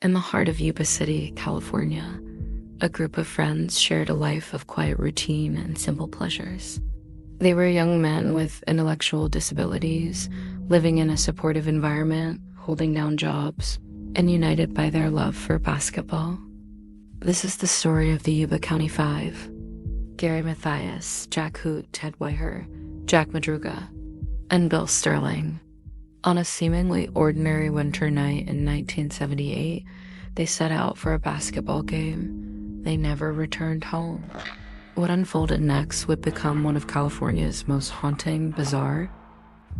In the heart of Yuba City, California, a group of friends shared a life of quiet routine and simple pleasures. They were young men with intellectual disabilities, living in a supportive environment, holding down jobs, and united by their love for basketball. This is the story of the Yuba County Five: Gary Mathias, Jack Hoot, Ted Weiher, Jack Madruga, and Bill Sterling. On a seemingly ordinary winter night in 1978, they set out for a basketball game. They never returned home. What unfolded next would become one of California's most haunting, bizarre,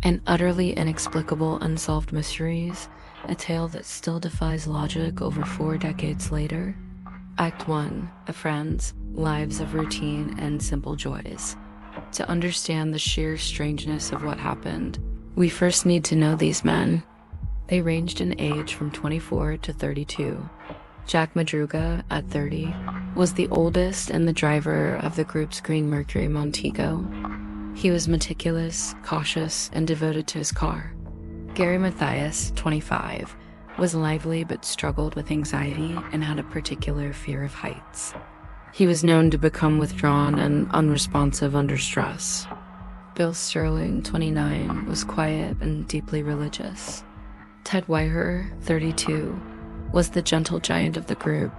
and utterly inexplicable unsolved mysteries, a tale that still defies logic over 4 decades later. Act 1, A Friends, Lives of Routine and Simple Joys. To understand the sheer strangeness of what happened, we first need to know these men. They ranged in age from 24 to 32. Jack Madruga, at 30, was the oldest and the driver of the group's Green Mercury Montego. He was meticulous, cautious, and devoted to his car. Gary Mathias, 25, was lively but struggled with anxiety and had a particular fear of heights. He was known to become withdrawn and unresponsive under stress. Bill Sterling, 29, was quiet and deeply religious. Ted Weiher, 32, was the gentle giant of the group,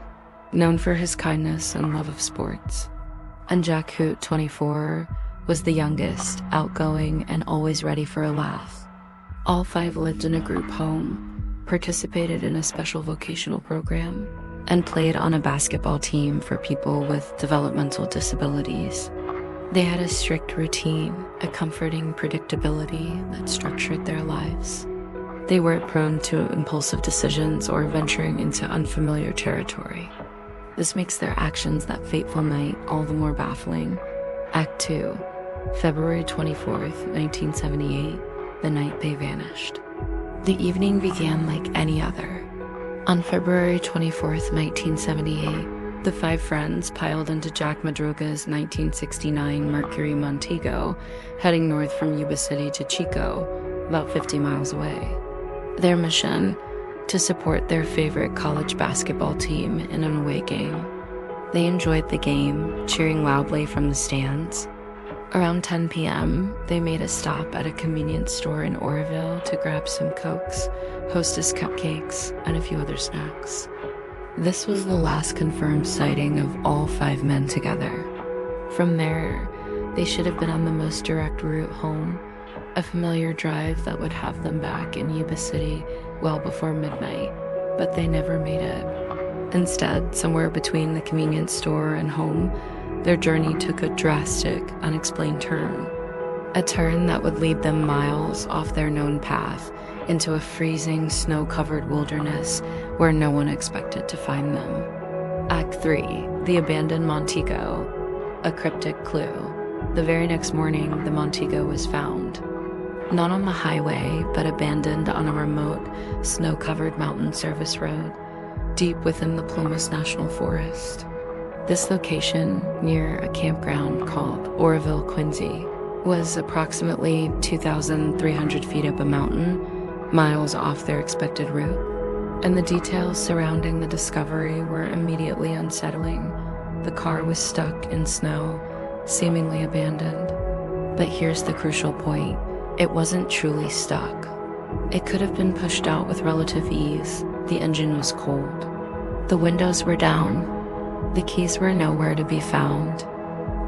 known for his kindness and love of sports. And Jack Hoot, 24, was the youngest, outgoing, and always ready for a laugh. All 5 lived in a group home, participated in a special vocational program, and played on a basketball team for people with developmental disabilities. They had a strict routine, a comforting predictability that structured their lives. They weren't prone to impulsive decisions or venturing into unfamiliar territory. This makes their actions that fateful night all the more baffling. Act 2, February 24th, 1978, the night they vanished. The evening began like any other. On February 24th, 1978, the 5 friends piled into Jack Madruga's 1969 Mercury Montego, heading north from Yuba City to Chico, about 50 miles away. Their mission: to support their favorite college basketball team in an away game. They enjoyed the game, cheering loudly from the stands. Around 10 p.m., they made a stop at a convenience store in Oroville to grab some Cokes, Hostess cupcakes, and a few other snacks. This was the last confirmed sighting of all 5 men together. From there, they should have been on the most direct route home, a familiar drive that would have them back in Yuba City well before midnight, but they never made it. Instead, somewhere between the convenience store and home, their journey took a drastic, unexplained turn. A turn that would lead them miles off their known path into a freezing, snow-covered wilderness where no one expected to find them. Act 3, The Abandoned Montego, a cryptic clue. The very next morning, the Montego was found. Not on the highway, but abandoned on a remote, snow-covered mountain service road, deep within the Plumas National Forest. This location, near a campground called Oroville, Quincy, was approximately 2,300 feet up a mountain, miles off their expected route, and the details surrounding the discovery were immediately unsettling. The car was stuck in snow, seemingly abandoned. But here's the crucial point: it wasn't truly stuck. It could have been pushed out with relative ease. The engine was cold. The windows were down. The keys were nowhere to be found.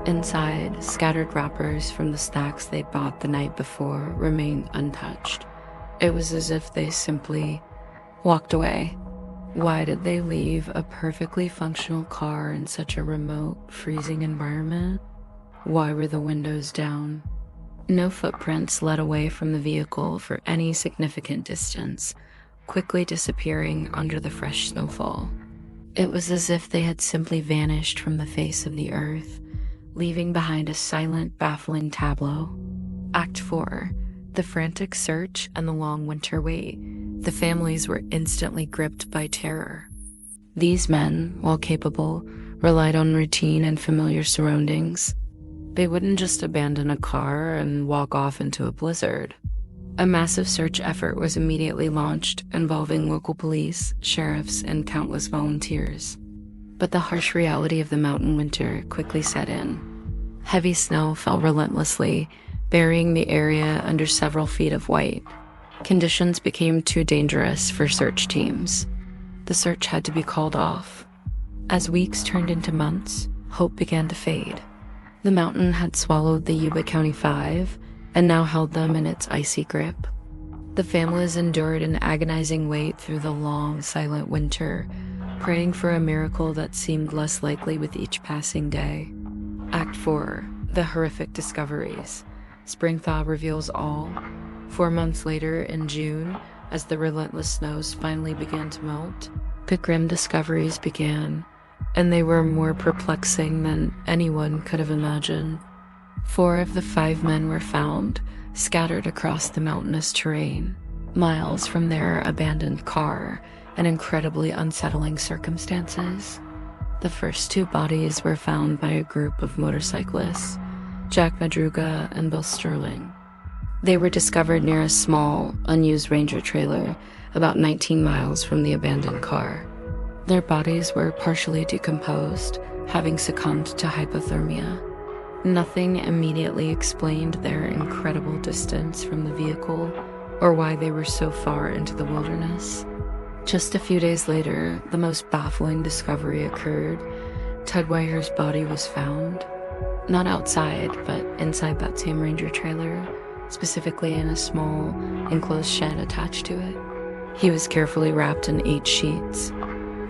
Inside, scattered wrappers from the snacks they'd bought the night before remained untouched. It was as if they simply walked away. Why did they leave a perfectly functional car in such a remote, freezing environment? Why were the windows down? No footprints led away from the vehicle for any significant distance, quickly disappearing under the fresh snowfall. It was as if they had simply vanished from the face of the earth, leaving behind a silent, baffling tableau. Act 4, The frantic search and the long winter wait. The families were instantly gripped by terror. These men, while capable, relied on routine and familiar surroundings. They wouldn't just abandon a car and walk off into a blizzard. A massive search effort was immediately launched, involving local police, sheriffs, and countless volunteers. But the harsh reality of the mountain winter quickly set in. Heavy snow fell relentlessly, burying the area under several feet of white. Conditions became too dangerous for search teams. The search had to be called off. As weeks turned into months, hope began to fade. The mountain had swallowed the Yuba County Five and now held them in its icy grip. The families endured an agonizing wait through the long, silent winter, praying for a miracle that seemed less likely with each passing day. Act 4. The horrific discoveries. Spring thaw reveals all. 4 months later, in June, as the relentless snows finally began to melt, the grim discoveries began, and they were more perplexing than anyone could have imagined. 4 of the 5 men were found, scattered across the mountainous terrain, miles from their abandoned car, in incredibly unsettling circumstances. The first 2 bodies were found by a group of motorcyclists, Jack Madruga and Bill Sterling. They were discovered near a small, unused ranger trailer about 19 miles from the abandoned car. Their bodies were partially decomposed, having succumbed to hypothermia. Nothing immediately explained their incredible distance from the vehicle or why they were so far into the wilderness. Just a few days later, the most baffling discovery occurred. Ted Weiher's body was found, not outside, but inside that same ranger trailer, specifically in a small, enclosed shed attached to it. He was carefully wrapped in 8 sheets.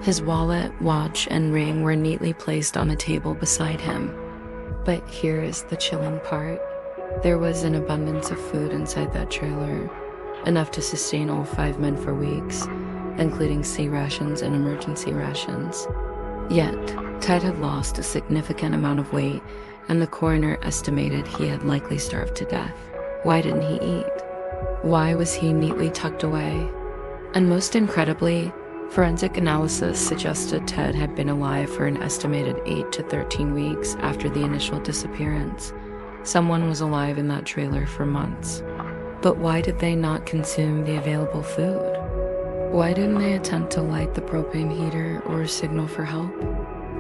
His wallet, watch, and ring were neatly placed on a table beside him. But here is the chilling part. There was an abundance of food inside that trailer, enough to sustain all 5 men for weeks, including sea rations and emergency rations. Yet, Ted had lost a significant amount of weight, and the coroner estimated he had likely starved to death. Why didn't he eat? Why was he neatly tucked away? And most incredibly, forensic analysis suggested Ted had been alive for an estimated 8 to 13 weeks after the initial disappearance. Someone was alive in that trailer for months. But why did they not consume the available food? Why didn't they attempt to light the propane heater or signal for help?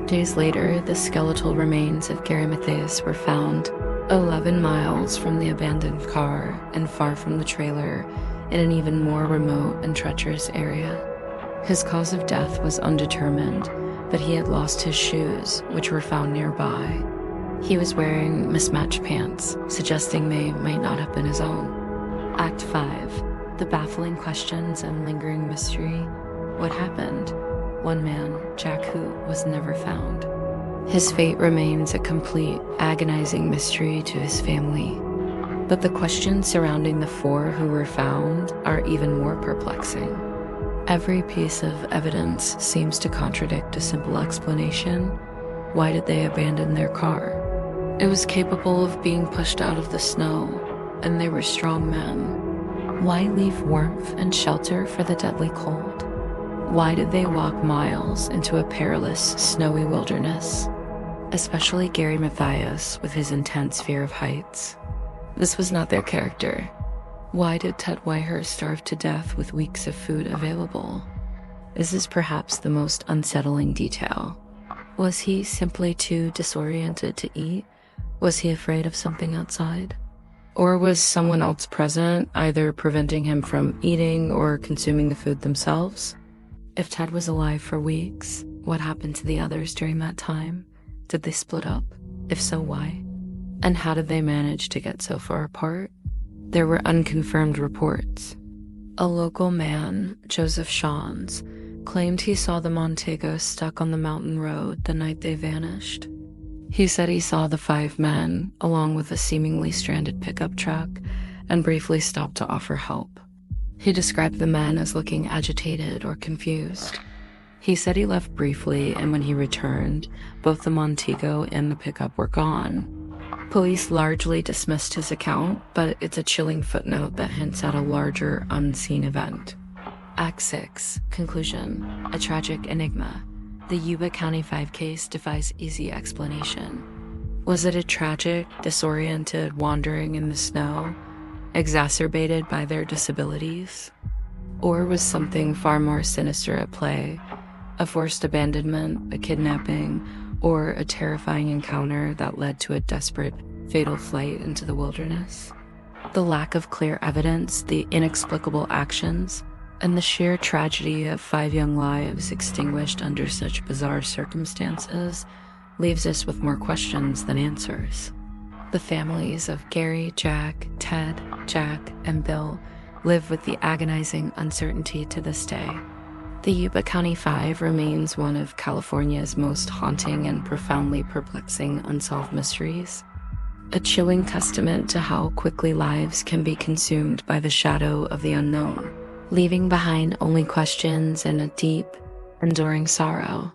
Days later, the skeletal remains of Gary Mathias were found 11 miles from the abandoned car and far from the trailer in an even more remote and treacherous area. His cause of death was undetermined, but he had lost his shoes, which were found nearby. He was wearing mismatched pants, suggesting they might not have been his own. Act 5. The baffling questions and lingering mystery. What happened? One man, Jack Hoot, was never found. His fate remains a complete, agonizing mystery to his family. But the questions surrounding the 4 who were found are even more perplexing. Every piece of evidence seems to contradict a simple explanation. Why did they abandon their car? It was capable of being pushed out of the snow, and they were strong men. Why leave warmth and shelter for the deadly cold? Why did they walk miles into a perilous, snowy wilderness? Especially Gary Mathias, with his intense fear of heights. This was not their character. Why did Ted Weiher starve to death with weeks of food available? Is this perhaps the most unsettling detail? Was he simply too disoriented to eat? Was he afraid of something outside? Or was someone else present, either preventing him from eating or consuming the food themselves? If Ted was alive for weeks, what happened to the others during that time? Did they split up? If so, why? And how did they manage to get so far apart? There were unconfirmed reports. A local man, Joseph Shawns, claimed he saw the Montego stuck on the mountain road the night they vanished. He said he saw the 5 men, along with a seemingly stranded pickup truck, and briefly stopped to offer help. He described the men as looking agitated or confused. He said he left briefly, and when he returned, both the Montego and the pickup were gone. Police largely dismissed his account, but it's a chilling footnote that hints at a larger, unseen event. Act 6. Conclusion. A tragic enigma. The Yuba County Five case defies easy explanation. Was it a tragic, disoriented wandering in the snow? exacerbated by their disabilities? Or was something far more sinister at play? A forced abandonment, a kidnapping, or a terrifying encounter that led to a desperate, fatal flight into the wilderness? The lack of clear evidence, the inexplicable actions, and the sheer tragedy of 5 young lives extinguished under such bizarre circumstances leaves us with more questions than answers. The families of Gary, Jack, Ted, Jack, and Bill live with the agonizing uncertainty to this day. The Yuba County Five remains one of California's most haunting and profoundly perplexing unsolved mysteries, a chilling testament to how quickly lives can be consumed by the shadow of the unknown, leaving behind only questions and a deep, enduring sorrow.